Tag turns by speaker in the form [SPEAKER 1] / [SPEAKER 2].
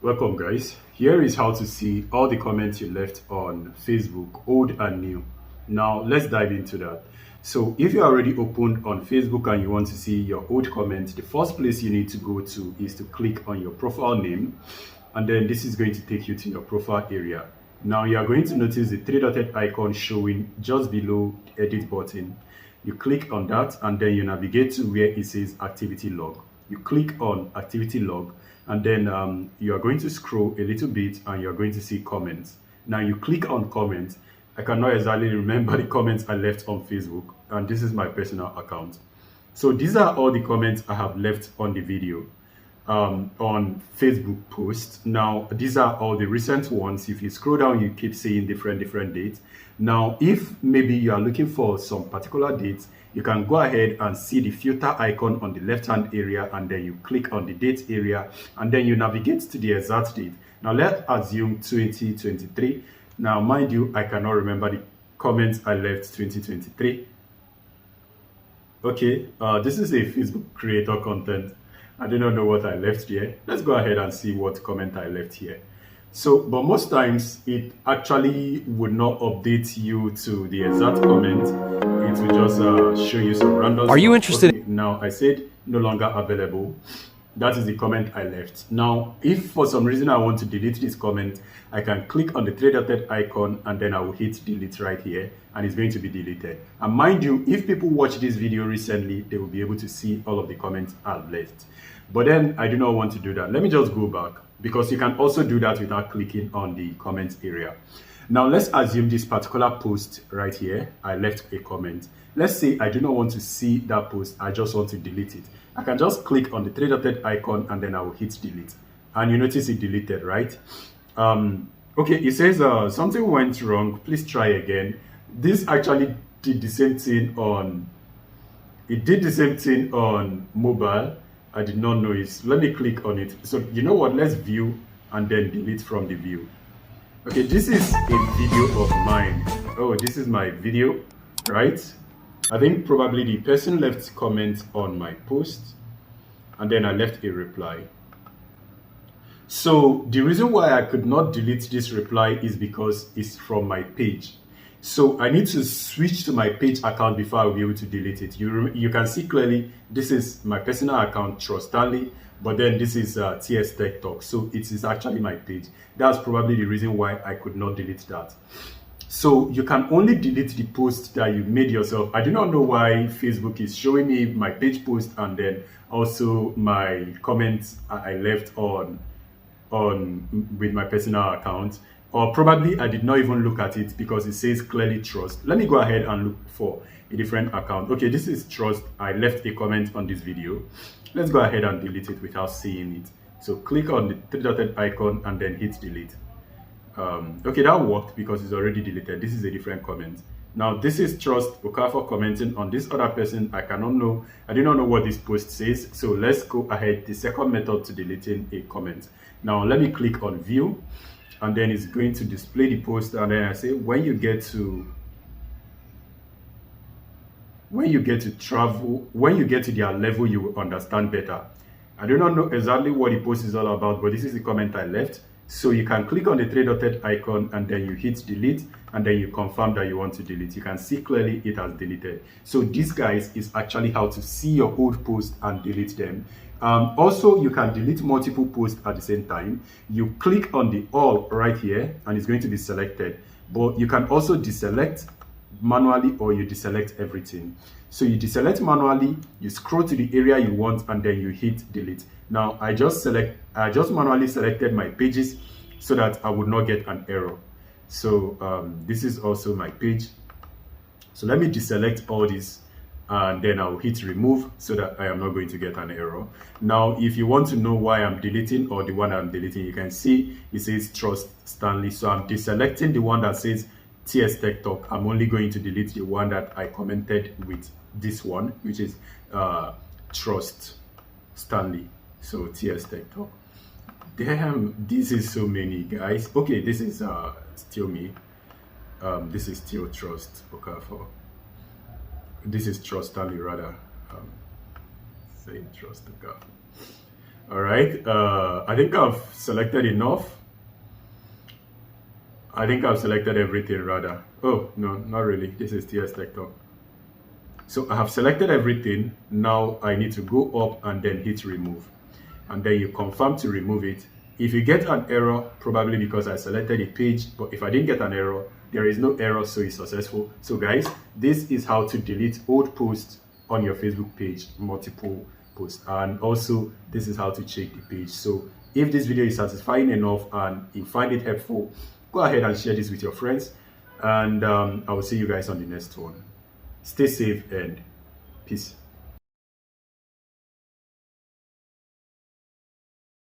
[SPEAKER 1] Welcome guys. Here is how to see all the comments you left on Facebook, old and new. Now let's dive into that. So if you're already opened on Facebook and you want to see your old comments, the first place you need to go to is to click on your profile name, and then this is going to take you to your profile area. Now you are going to notice the three dotted icon showing just below the edit button. You click on that and then you navigate to where it says activity log. You click on activity log, and then you are going to scroll a little bit and you're going to see comments. Now you click on comments. I cannot exactly remember the comments I left on Facebook, and this is my personal account. So these are all the comments I have left on the video on Facebook posts. Now these are all the recent ones. If you scroll down, you keep seeing different dates. Now if maybe you are looking for some particular dates, you can go ahead and see the filter icon on the left hand area, and then you click on the date area, and then you navigate to the exact date. Now let's assume 2023. Now mind you, I cannot remember the comments I left 2023. Okay, this is a Facebook creator content. I do not know what I left here. Let's go ahead and see what comment I left here. So, but most times it actually would not update you to the exact comment. It will just show you some random
[SPEAKER 2] Are you
[SPEAKER 1] stuff.
[SPEAKER 2] interested?
[SPEAKER 1] Okay, now I said no longer available. That is the comment I left. Now, if for some reason I want to delete this comment, I can click on the three dotted icon and then I will hit delete right here, and it's going to be deleted. And mind you, if people watch this video recently, they will be able to see all of the comments I've left. But then I do not want to do that. Let me just go back, because you can also do that without clicking on the comments area. Now let's assume this particular post right here, I left a comment. Let's say I do not want to see that post, I just want to delete it. I can just click on the three dotted icon and then I will hit delete. And you notice it deleted, right? Okay, it says something went wrong, please try again. This actually did the same thing on, it did the same thing on mobile. I did not know it. Let me click on it. So you know what, let's view and then delete from the view. Okay, this is a video of mine. Oh, this is my video, right? I think probably the person left comment on my post and then I left a reply. So the reason why I could not delete this reply is because it's from my page. So I need to switch to my page account before I'll be able to delete it. You can see clearly this is my personal account, Trust Stanley, but then this is TS Tech Talk. So it is actually my page. That's probably the reason why I could not delete that. So you can only delete the post that you made yourself. I do not know why Facebook is showing me my page post and then also my comments I left on with my personal account. Or probably I did not even look at it because it says clearly Trust. Let me go ahead and look for a different account. Okay, this is Trust. I left a comment on this video. Let's go ahead and delete it without seeing it. So click on the three dotted icon and then hit delete. Okay, that worked because it's already deleted. This is a different comment. Now this is Trust Okafor commenting on this other person. I do not know what this post says. So let's go ahead. The second method to deleting a comment. Now let me click on view, and then it's going to display the post, and then I say when you get to their level, you will understand better. I do not know exactly what the post is all about, but this is the comment I left. So you can click on the three dotted icon and then you hit delete, and then you confirm that you want to delete. You can see clearly it has deleted. So this, guys, is actually how to see your old posts and delete them. Also, you can delete multiple posts at the same time. You click on the all right here and it's going to be selected, but you can also deselect manually or you deselect everything. So you deselect manually, you scroll to the area you want, and then you hit delete. Now I just manually selected my pages so that I would not get an error. So this is also my page. So let me deselect all this and then I'll hit remove so that I am not going to get an error. Now if you want to know why I'm deleting or the one I'm deleting, you can see it says Trust Stanley. So I'm deselecting the one that says TS Tech Talk. I'm only going to delete the one that I commented with this one, which is Trust Stanley. So TS Tech Talk. Damn, this is so many, guys. Okay, this is still me. This is still Trust Okafor. This is Trust Stanley rather. Saying Trust Okafor. All right, I think I've selected enough. I think I've selected everything rather. Oh, no, not really. This is TS Talk. So I have selected everything. Now I need to go up and then hit remove. And then you confirm to remove it. If you get an error, probably because I selected a page, but if I didn't get an error, there is no error, so it's successful. So guys, this is how to delete old posts on your Facebook page, multiple posts. And also, this is how to check the page. So if this video is satisfying enough and you find it helpful, go ahead and share this with your friends. And I will see you guys on the next one. Stay safe and peace.